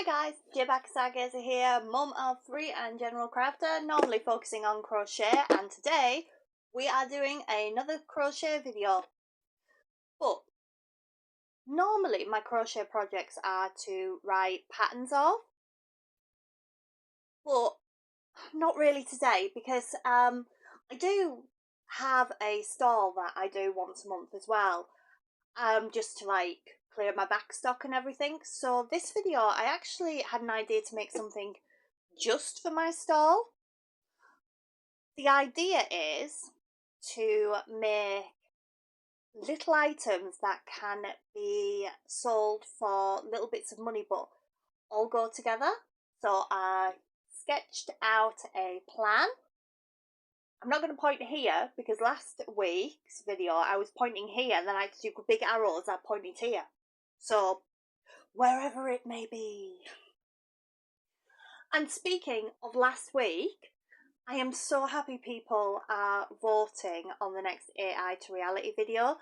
Hi guys, Barker-Stargazer here, mum of 3 and general crafter, normally focusing on crochet, and today we are doing another crochet video. But normally my crochet projects are to write patterns of, but not really today because I do have a stall that I do once a month as well, just to like clear my back stock and everything. So this video I actually had an idea to make something just for my stall. The idea is to make little items that can be sold for little bits of money but all go together. So I sketched out a plan. I'm not going to point here because last week's video I was pointing here and then I had to do big arrows that pointed here. So wherever it may be. And speaking of last week, I am so happy people are voting on the next AI to reality video.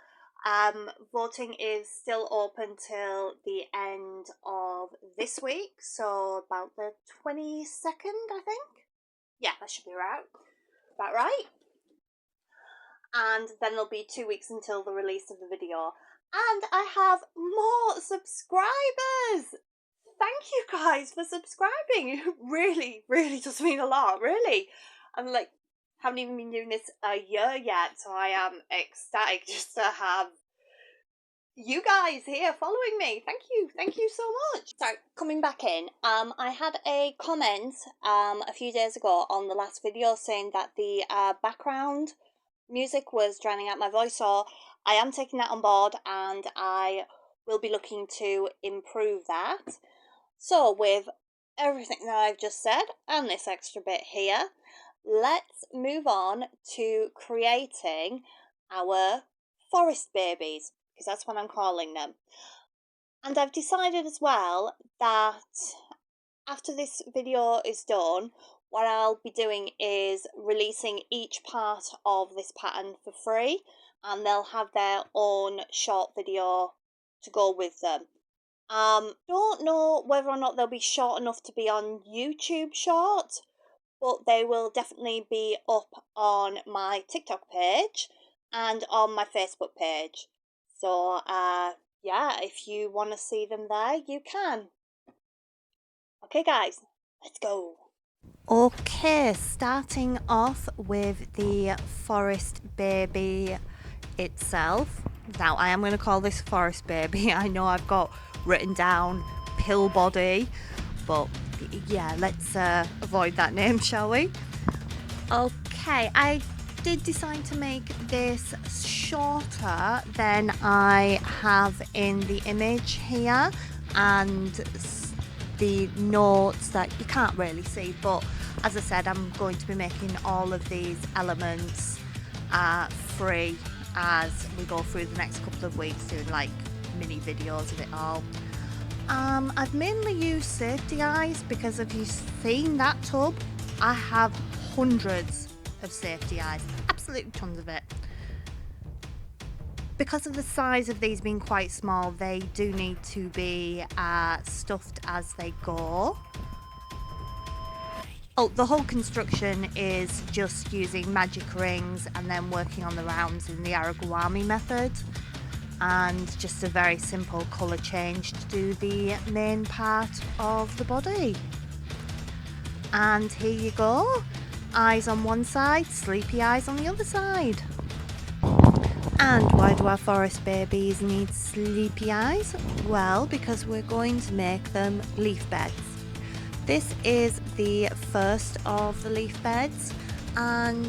Voting is still open till the end of this week, so about the 22nd, I think. Yeah, that should be right. About right. And then there'll be 2 weeks until the release of the video. And I have more subscribers! Thank you guys for subscribing. It really does mean a lot, really. I'm like, haven't even been doing this a year yet, so I am ecstatic just to have you guys here following me. Thank you so much. So coming back in, I had a comment a few days ago on the last video saying that the background music was drowning out my voice, so I am taking that on board and I will be looking to improve that. So with everything that I've just said and this extra bit here, let's move on to creating our forest babies, because that's what I'm calling them. And I've decided as well that after this video is done, what I'll be doing is releasing each part of this pattern for free, and they'll have their own short video to go with them. Don't know whether or not they'll be short enough to be on YouTube short, but they will definitely be up on my TikTok page and on my Facebook page. So, yeah, if you want to see them there, you can. Okay, guys, let's go. Okay, starting off with the forest baby itself. Now, I am going to call this forest baby. I know I've got written down pill body, but yeah, let's avoid that name, shall we? Okay, I did decide to make this shorter than I have in the image here, and the notes that you can't really see, but as I said, I'm going to be making all of these elements free as we go through the next couple of weeks, doing like mini videos of it all. I've mainly used safety eyes because if you've seen that tub, I have hundreds of safety eyes, absolutely tons of it. Because of the size of these being quite small, they do need to be stuffed as they go. Oh, the whole construction is just using magic rings and then working on the rounds in the origami method, and just a very simple colour change to do the main part of the body. And here you go, eyes on one side, sleepy eyes on the other side. And why do our forest babies need sleepy eyes? Well, because we're going to make them leaf beds. This is the first of the leaf beds, and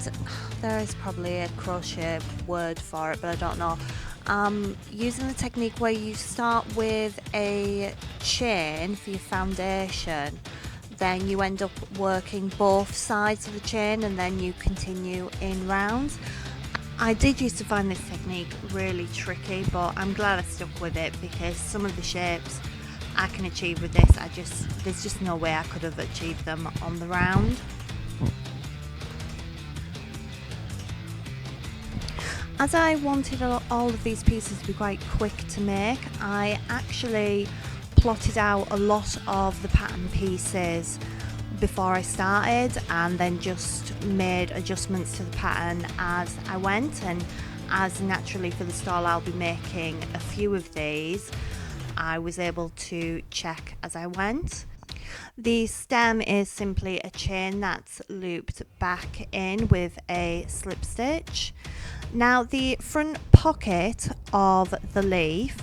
there is probably a crochet word for it, but I don't know. Using the technique where you start with a chain for your foundation, then you end up working both sides of the chain and then you continue in rounds. I did used to find this technique really tricky, but I'm glad I stuck with it because some of the shapes I can achieve with this, there's just no way I could have achieved them on the round. As I wanted all of these pieces to be quite quick to make, I actually plotted out a lot of the pattern pieces before I started, and then just made adjustments to the pattern as I went. And as naturally for the stall I'll be making a few of these, I was able to check as I went. The stem is simply a chain that's looped back in with a slip stitch. Now the front pocket of the leaf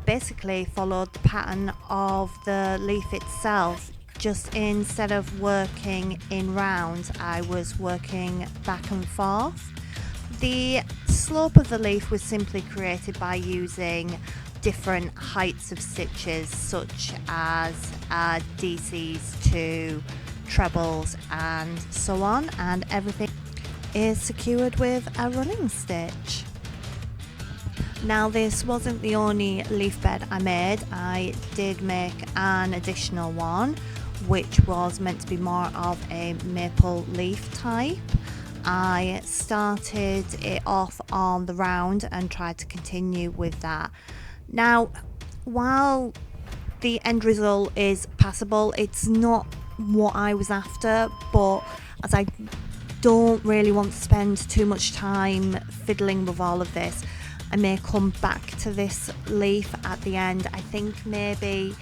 basically followed the pattern of the leaf itself, just instead of working in rounds I was working back and forth. The slope of the leaf was simply created by using different heights of stitches, such as DCs to trebles and so on, and everything is secured with a running stitch. Now this wasn't the only leaf bed I made. I did make an additional one which was meant to be more of a maple leaf type. I started it off on the round and tried to continue with that. Now, while the end result is passable, it's not what I was after, but as I don't really want to spend too much time fiddling with all of this, I may come back to this leaf at the end. I think maybe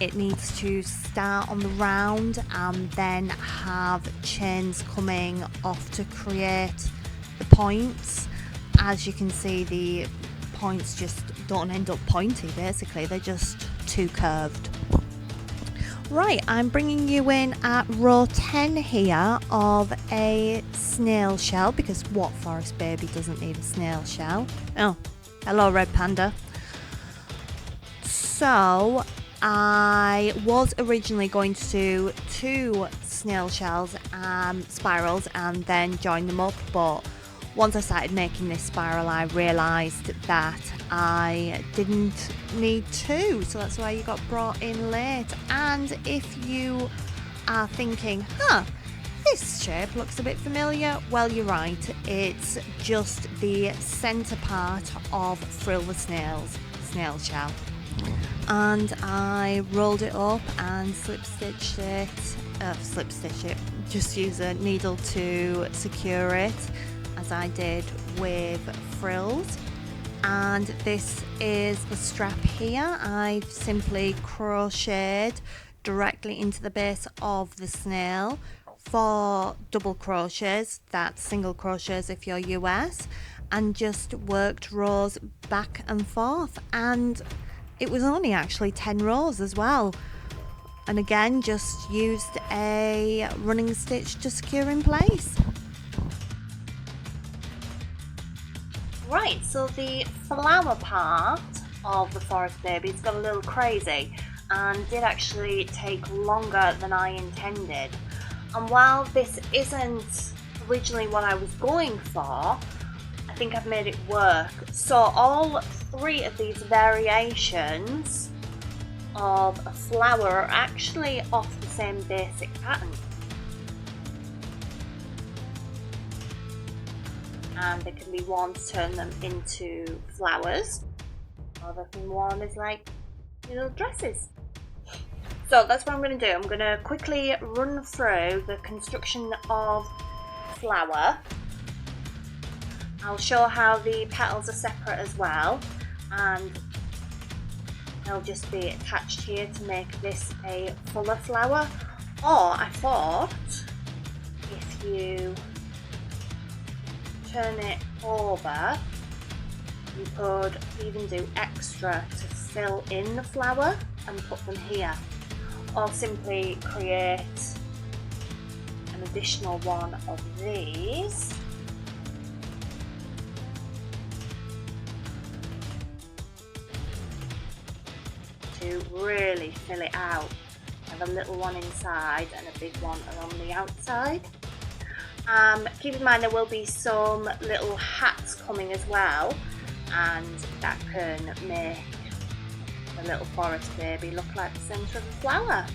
it needs to start on the round and then have chains coming off to create the points. As you can see, the points just don't end up pointy, basically they're just too curved. Right, I'm bringing you in at row 10 here of a snail shell, because what forest baby doesn't need a snail shell? Oh, hello Red Panda. So I was originally going to do 2 snail shells spirals and then join them up, but once I started making this spiral I realised that I didn't need 2, so that's why you got brought in late. And if you are thinking, this shape looks a bit familiar, well you're right, it's just the centre part of Frill the snail shell. And I rolled it up and slip stitched it, just use a needle to secure it, as I did with frills. And this is the strap here. I've simply crocheted directly into the base of the snail. 4 double crochets, that's single crochets if you're US, and just worked rows back and forth, and it was only actually 10 rows as well. And again, just used a running stitch to secure in place. Right, so the flower part of the forest baby's got a little crazy and did actually take longer than I intended. And while this isn't originally what I was going for, I think I've made it work. So all 3 of these variations of a flower are actually off the same basic pattern. And they can be worn to turn them into flowers, or they can be worn as like little dresses. So that's what I'm going to do. I'm going to quickly run through the construction of flower. I'll show how the petals are separate as well, and they'll just be attached here to make this a fuller flower. Or I thought if you turn it over, you could even do extra to fill in the flower and put them here, or simply create an additional one of these to really fill it out. Have a little one inside and a big one along the outside. Keep in mind there will be some little hats coming as well, and that can make the little forest baby look like the centre of the flower.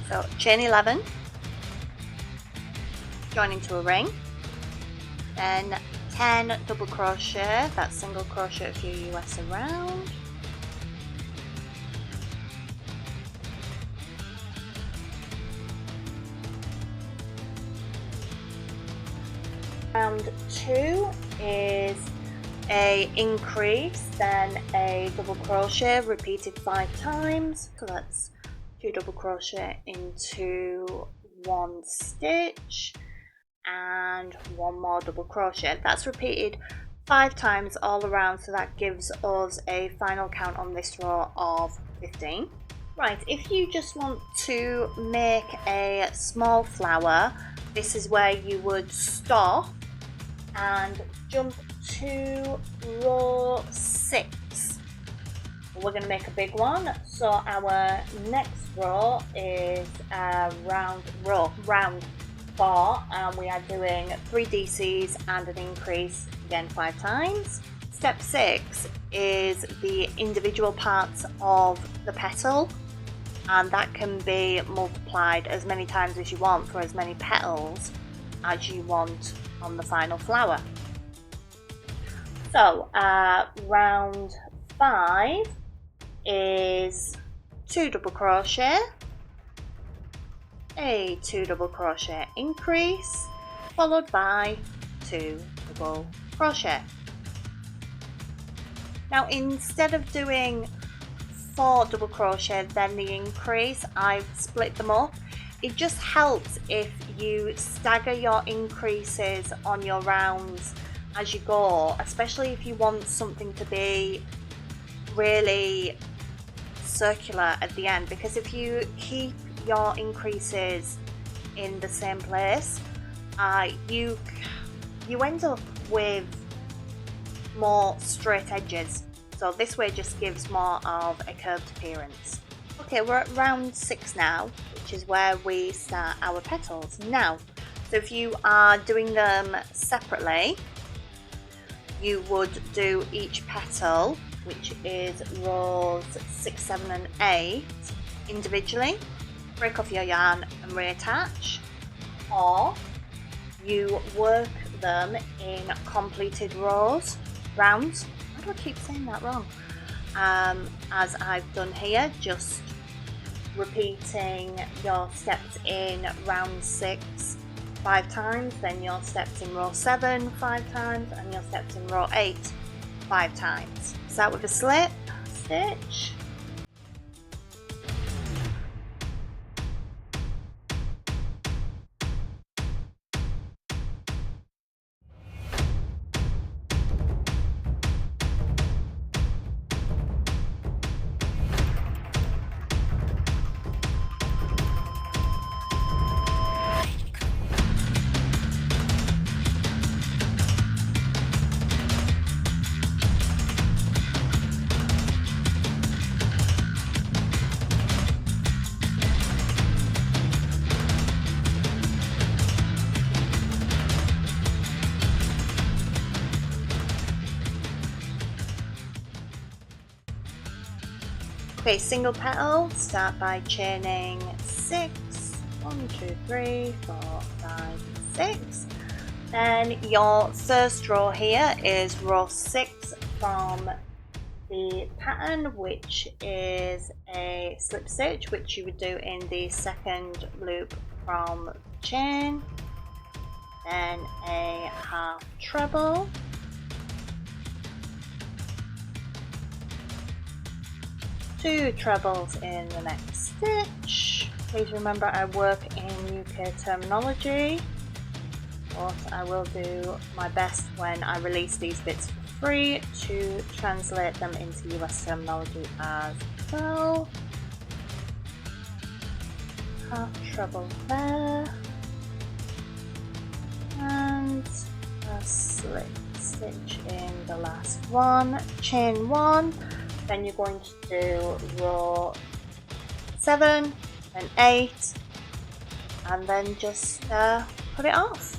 So chain 11, join into a ring, then 10 double crochet, that's single crochet a few US around, Round 2 is a increase, then a double crochet repeated 5 times. So that's 2 double crochet into 1 stitch and 1 more double crochet. That's repeated 5 times all around, so that gives us a final count on this row of 15. Right, if you just want to make a small flower, this is where you would stop and jump to row 6. We're going to make a big one, so our next row is round 4, and we are doing 3 DCs and an increase again 5 times. Step 6 is the individual parts of the petal, and that can be multiplied as many times as you want for as many petals as you want on the final flower. So round 5 is 2 double crochet, a 2 double crochet increase, followed by 2 double crochet. Now instead of doing 4 double crochet then the increase, I've split them up. It just helps if you stagger your increases on your rounds as you go, especially if you want something to be really circular at the end, because if you keep your increases in the same place, you end up with more straight edges. So this way just gives more of a curved appearance. Okay, we're at round 6 now, which is where we start our petals. Now, so if you are doing them separately, you would do each petal, which is rows 6, 7 and 8, individually, break off your yarn and reattach, or you work them in completed rounds. Why do I keep saying that wrong? As I've done here, just repeating your steps in round 6 5 times, then your steps in row 7 5 times, and your steps in row 8 5 times. Start with a slip stitch. Okay, single petal, start by chaining 6, 1, 2, 3, 4, 5, 6. Then your first row here is row 6 from the pattern, which is a slip stitch, which you would do in the second loop from the chain, then a half treble, two trebles in the next stitch. Please remember I work in UK terminology, but I will do my best when I release these bits for free to translate them into US terminology as well. Half treble there, and a slip stitch in the last one, chain 1. Then you're going to do row 7 and 8, and then just put it off.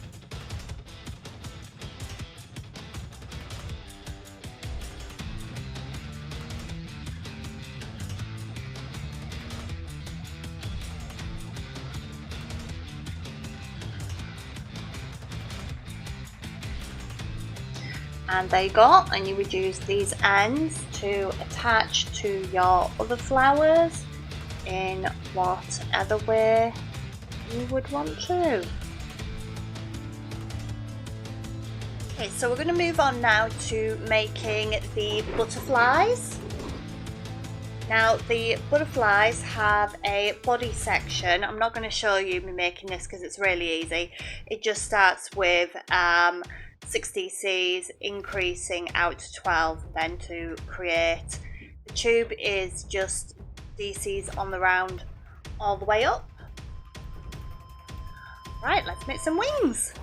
And there you go, and you would use these ends to attach to your other flowers in whatever way you would want to. Okay, so we're going to move on now to making the butterflies. Now the butterflies have a body section. I'm not going to show you me making this because it's really easy. It just starts with 6 DCs, increasing out to 12, then to create. The tube is just DCs on the round all the way up. Right, let's make some wings.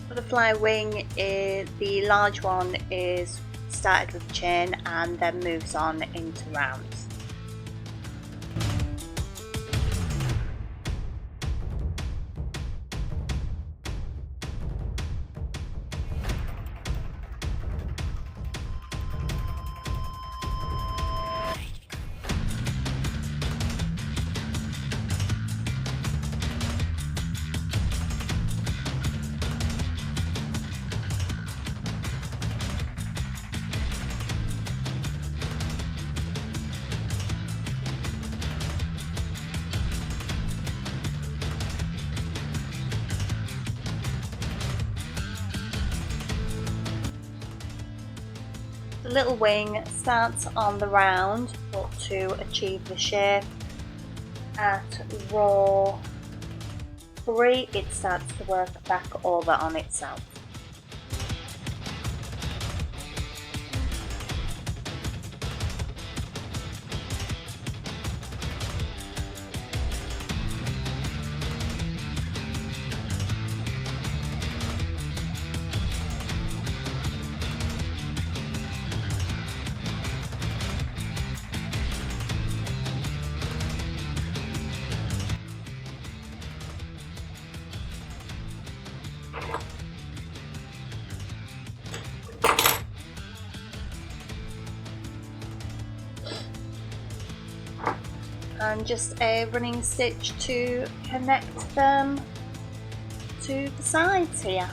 Butterfly wing, the large one is started with chain and then moves on into rounds. The little wing starts on the round, but to achieve the shape at row 3 it starts to work back over on itself. And just a running stitch to connect them to the sides here.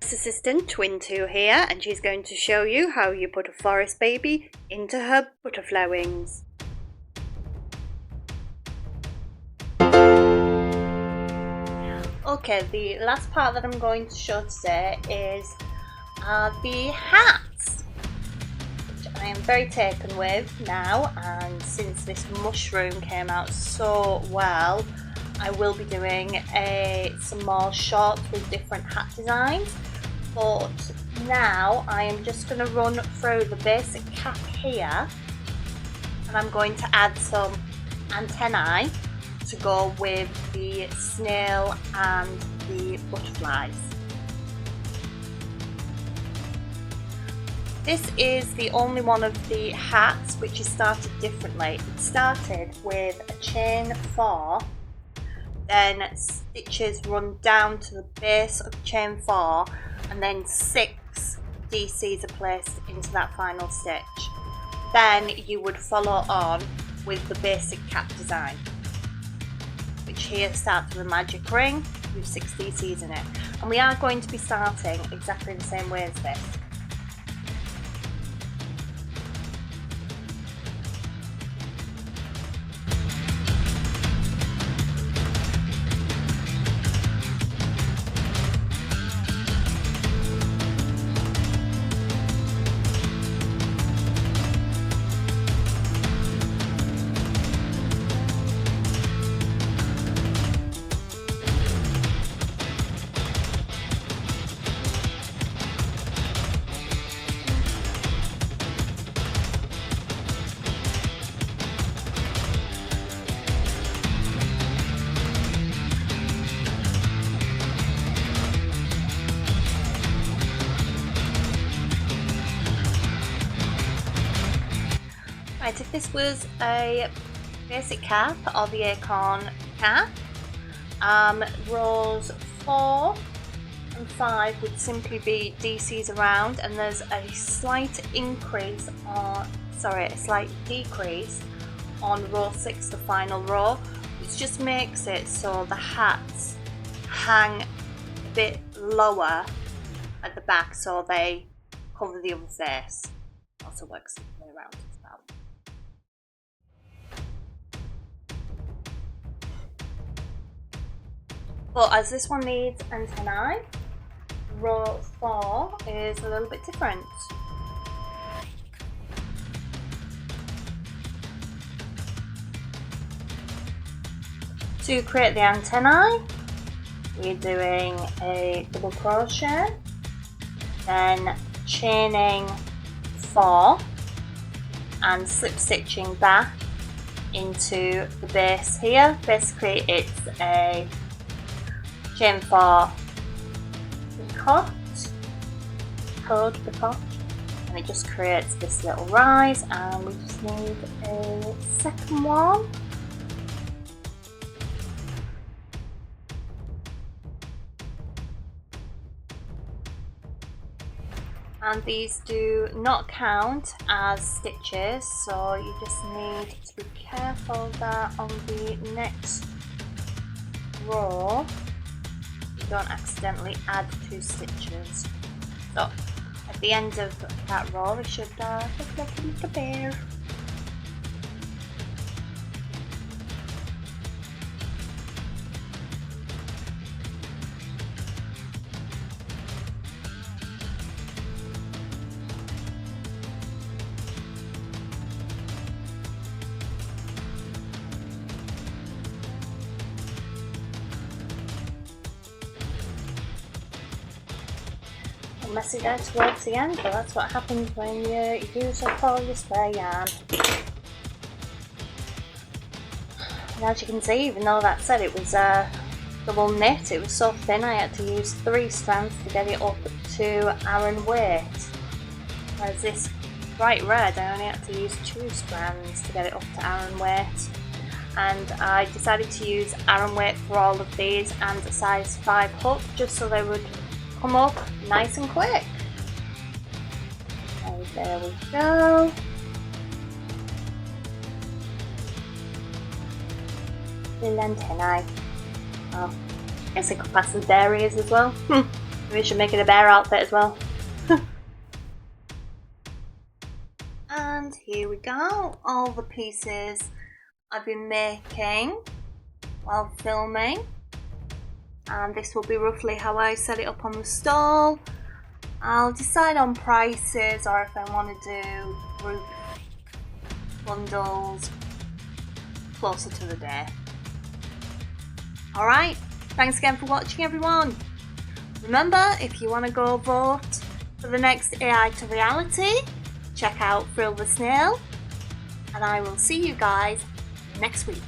Assistant Twin 2 here, and she's going to show you how you put a forest baby into her butterfly wings. Okay, the last part that I'm going to show today is the hats, which I am very taken with now, and since this mushroom came out so well, I will be doing some more shorts with different hat designs. But now I am just going to run through the basic cap here, and I'm going to add some antennae to go with the snail and the butterflies. This is the only one of the hats which is started differently. It started with a chain 4, then stitches run down to the base of chain 4, and then 6 DCs are placed into that final stitch. Then you would follow on with the basic cap design, which here starts with a magic ring with 6 DCs in it. And we are going to be starting exactly the same way as this. Right, if this was a basic cap or the acorn cap, rows 4 and 5 would simply be DCs around, and there's a slight increase on, sorry, a slight decrease on row 6, the final row, which just makes it so the hats hang a bit lower at the back so they cover the other face. Also works the way around as well. But as this one needs antennae, row 4 is a little bit different. To create the antennae, we're doing a double crochet, then chaining 4 and slip stitching back into the base here. Basically it's a chain 4 picot, and it just creates this little rise, and we just need a second one. And these do not count as stitches, so you just need to be careful that on the next row you don't accidentally add 2 stitches. So at the end of that row it should look like a little bear. Messy there towards the end, but that's what happens when you use up all your spare yarn. And as you can see, even though that said it was double knit, it was so thin I had to use 3 strands to get it up to Aran weight. Whereas this bright red, I only had to use 2 strands to get it up to Aran weight. And I decided to use Aran weight for all of these and a size 5 hook, just so they would come up nice and quick. And there we go. Little antennae. Oh, I guess I could pass the bear ears as well. Maybe we should make it a bear outfit as well. And here we go, all the pieces I've been making while filming. And this will be roughly how I set it up on the stall. I'll decide on prices, or if I want to do group bundles closer to the day. Alright, thanks again for watching everyone. Remember, if you want to go vote for the next AI to reality, check out Frill the Snail, and I will see you guys next week.